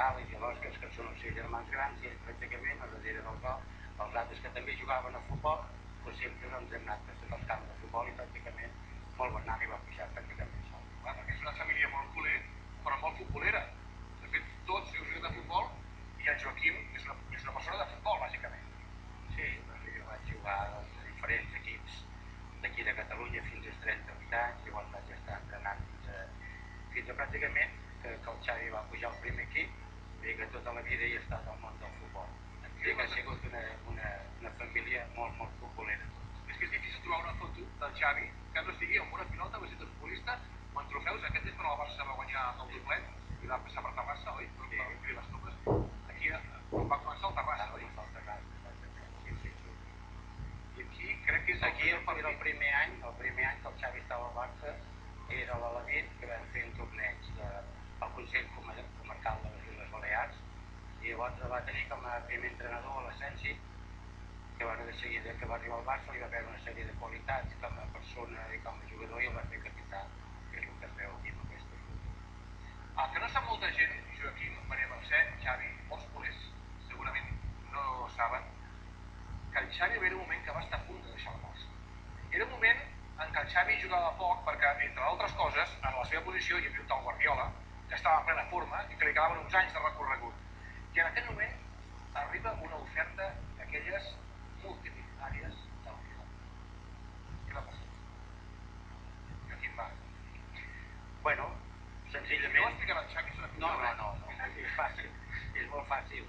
l'Àlex i l'Òscar, que són els seus germans grans, i ells pràcticament a darrere del gol. Els altres que també jugaven a futbol, doncs sempre hem anat per tots els camps de futbol i pràcticament molt bon i va pujar pràcticament sol. Perquè és una família molt culer, però molt futbolera. De fet, tots heu jugat a futbol i el Joaquim és una persona de futbol, bàsicament. Sí, jo vaig jugar a diferents equips d'aquí de Catalunya fins als 38 anys, llavors vaig estar entrenant fins a pràcticament que el Xavi va pujar al primer equip i que tota la vida he estat al món del futbol. I que ha sigut una família molt futbolera. És que és difícil trobar una foto del Xavi que no estigui en una pilota o sigui futbolista o en trofeus. Aquest és quan el Barça va guanyar el doblet i va passar per Terrassa, oi? Sí. Per les topes. Aquí va començar el Terrassa, oi? I aquí crec que és aquí era el primer any que el Xavi estava al Barça, era l'Alevit, que vam fer un torneig al Consell Comarcal de les Illes Balears, i llavors el va tenir com a primer entrenador a l'Ascensi, que de seguida que va arribar al Barça li va veure una sèrie de qualitats com a persona i com a jugador i el va fer capità, que és el que es veu aquí en aquesta foto. El que no sap molta gent, Joaquim, Maria Mercè, Xavi, molts culers segurament no saben que el Xavi va haver un moment que va estar a punt de deixar el Barça. Era un moment en què el Xavi jugava poc perquè, entre altres coses, en la seva posició hi havia un tal Guardiola, que estava en plena forma i que li quedaven uns anys de recorregut. I en aquest moment arriba una oferta d'aquelles multimilionàries del Real. Què va passar? Joaquim, va. Bueno, senzillament... No ho explicarà el Xavi? No, és fàcil, és molt fàcil.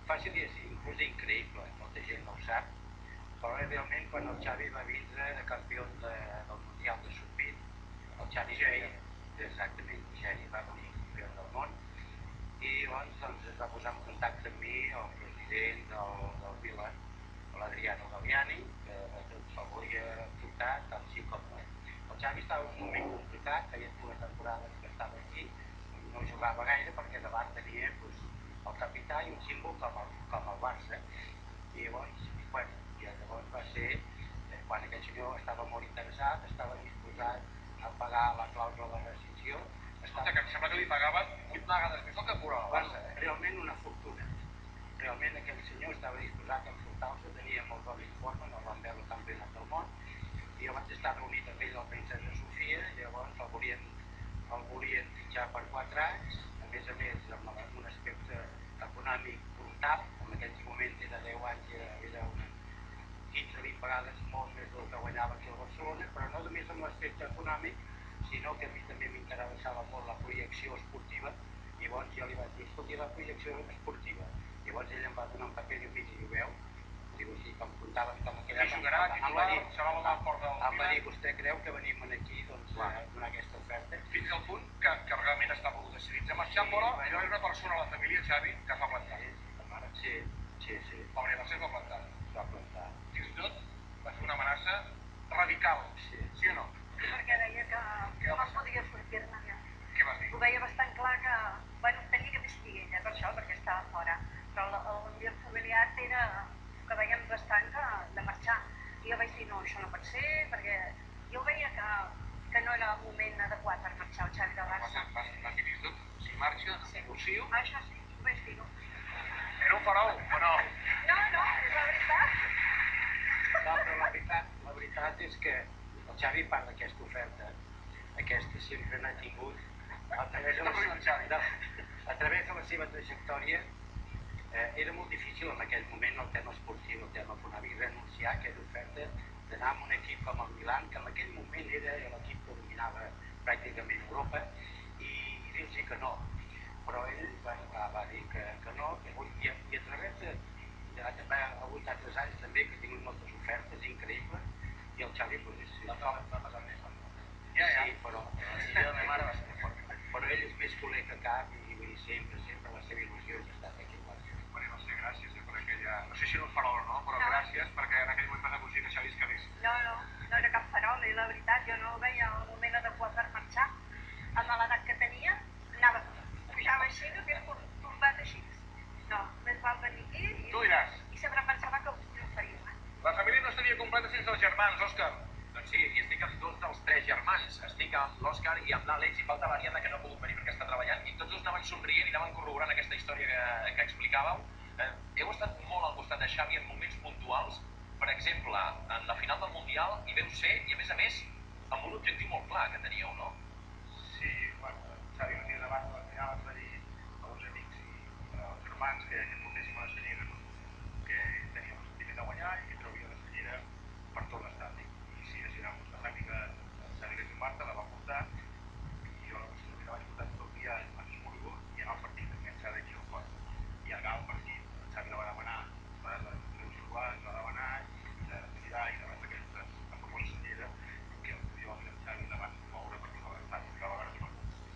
Fàcil i inclús increïble, molta gent no ho sap, però realment quan el Xavi va vindre de campió del Mundial de Sub-20, el Xavi Geni, exactament, Geni va venir campió del món, i llavors es va posar en contacte amb mi el president del Vila, l'Adriano Galliani, que el volia portar tant sí com no. El Xavi estava en un moment complicat, que hi havia dues temporades que estava aquí, no jugava gaire perquè davant tenia el capità i un símbol com el Barça. I llavors va ser, quan aquest senyor estava molt interessat, estava disposat a pagar la clàusula de rescissió. Escolta, que em sembla que li pagaven 8 vegades més el que cobrava el Barça, Realment una fortuna. Realment aquell senyor estava disposat a enfrontar-se, tenia molt bon informe, no el van veure campionat del món, i jo vaig estar reunit amb ell al Princesa Sofia, i llavors el volien fitxar per 4 anys, a més amb un aspecte econòmic brutal, en aquells moments era 10 anys, era 15-20 vegades molt més del que guanyava aquí a Barcelona, però no només amb l'aspecte econòmic, sinó que a mi també m'interessava molt la projecció esportiva, i llavors jo li vaig dir, escolti, la projecció esportiva. Llavors ell em va donar un paper i diu, ho veu? Diu, sí, com comptaven com aquella... Qui jugarà, titular, serà el mal fort del Em va dir, vostè creu que venim aquí a donar aquesta oferta? Fins al punt que realment estava decidits a marxar, però hi va haver una persona a la família, Xavi, que es va plantar. Sí. La Maria Mercè es va plantar. Es va plantar. Fins i tot va fer una amenaça radical, sí o no? Perquè deia que no es podia sortir-ne ja. Què vas dir? Ho veia bastant clar que, tenia que vestir ella per això, perquè estava fora. Però l'ambient familiar era que veiem bastant de marxar. I jo vaig dir, no, això no pot ser, perquè jo veia que no era el moment adequat per marxar el Xavi de Barça. Vas dir tot? Si marxa, em divorcio? Això sí, ho vaig dir, no. Era un farol, o no? No, és la veritat. No, però la veritat és que el Xavi, a part d'aquesta oferta, aquesta sempre n'ha tingut, a través de la seva trajectòria, era molt difícil en aquell moment el tema esportiu, el tema econòmic, renunciar a aquella oferta d'anar amb un equip com el Milan, que en aquell moment era l'equip que dominava pràcticament Europa, i dir-los que no. Però ell va dir que no, i a través de hagut altres anys també que ha tingut moltes ofertes increïbles, i el Xavi és... Sí, però ell és més culer que cap i sempre la seva il·lusió és estar aquí. Maria Mercè, gràcies per aquella... No sé si era un farol o no, però gràcies perquè en aquell moment vas aconseguir que Xavi es quedés. No era cap farol, i la veritat, jo no veia el moment adequat per marxar. Amb l'edat que tenia, pujava així, no hagués tombat així. No, més val venir aquí i sempre pensava que ho faria. La família no estaria completa sense els germans, Òscar. Sí, i estic amb dos dels tres germans. Estic amb l'Òscar i amb l'Àlex i falta l'Ariadna, que no ha pogut venir perquè està treballant, i tots dos anaven somrient i anaven corroborant aquesta història que explicàveu. Heu estat molt al costat de Xavi en moments puntuals, per exemple, en la final del Mundial, i veu ser, i a més, amb un objectiu molt clar que teníeu, no? Sí, bueno, Xavi venia davant de la final, ens va dir als amics i als germans que portéssim a la Senyera, que teníem el sentiment de guanyar i que trauria la Senyera per tot l'estadi. I sí, així vam posar Xavi que Marta, la va portar, i jo la vaig portar tot el dia a Hamburgo i anar al partit també en Xavi aquí al Port. I al partit, el Xavi la va demanar, la va demanar i la tirar i davant d'aquesta famosa Senyera que el jo amb el Xavi la van moure per tot l'estadi, que la va veure tot.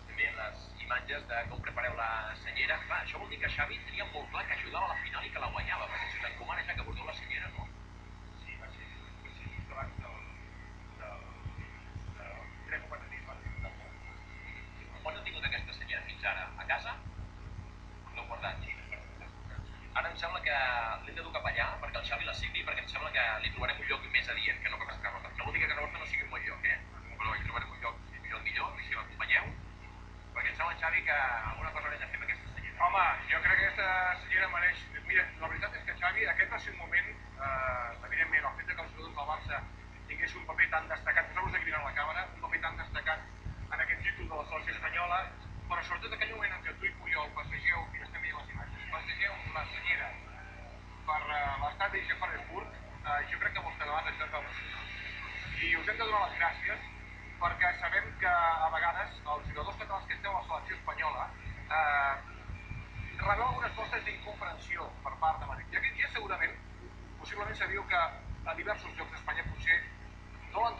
També les imatges de com prepareu la Senyera. Clar, això vol dir que Xavi tenia molt clar que ajudava a la final i que la guanyava, perquè si us encomana ja que porteu la Senyera, no? Sí, va ser just abans del 3 o 4 dies va ser. Quan heu tingut aquesta Senyera fins ara? A casa? L'heu guardat? Sí. Ara em sembla que l'hem de dur cap allà perquè el Xavi la signi, perquè em sembla que li trobarem un lloc més adient que no per Casa Horta. No vol dir que Casa Horta no sigui un bon lloc, però hi trobarem un lloc millor, i si m'acompanyeu, perquè em sembla, Xavi, que alguna cosa haurem de fer amb aquesta Senyera. Home, jo crec que aquesta Senyera mereix... Mira, la veritat és que Xavi, aquest va ser un moment, evidentment, el fet que els jugadors del Barça tingués un paper tan destacat, poseu-vos aquí mirant la càmera, un paper tan destacat en aquest títol de la selecció espanyola, però sobretot aquell moment en què tu i Puyol passegeu, mira, estem veient les imatges, passegeu la Senyera per l'estat de Johannesburg, jo crec que molts catalans això és el i us hem de donar les gràcies perquè sabem que a vegades els jugadors catalans que esteu a la selecció espanyola rebeu algunes mostres d'incomprensió per part de Madrid. I aquest dia segurament, possiblement sabíeu que a diversos llocs d'Espanya potser no l'han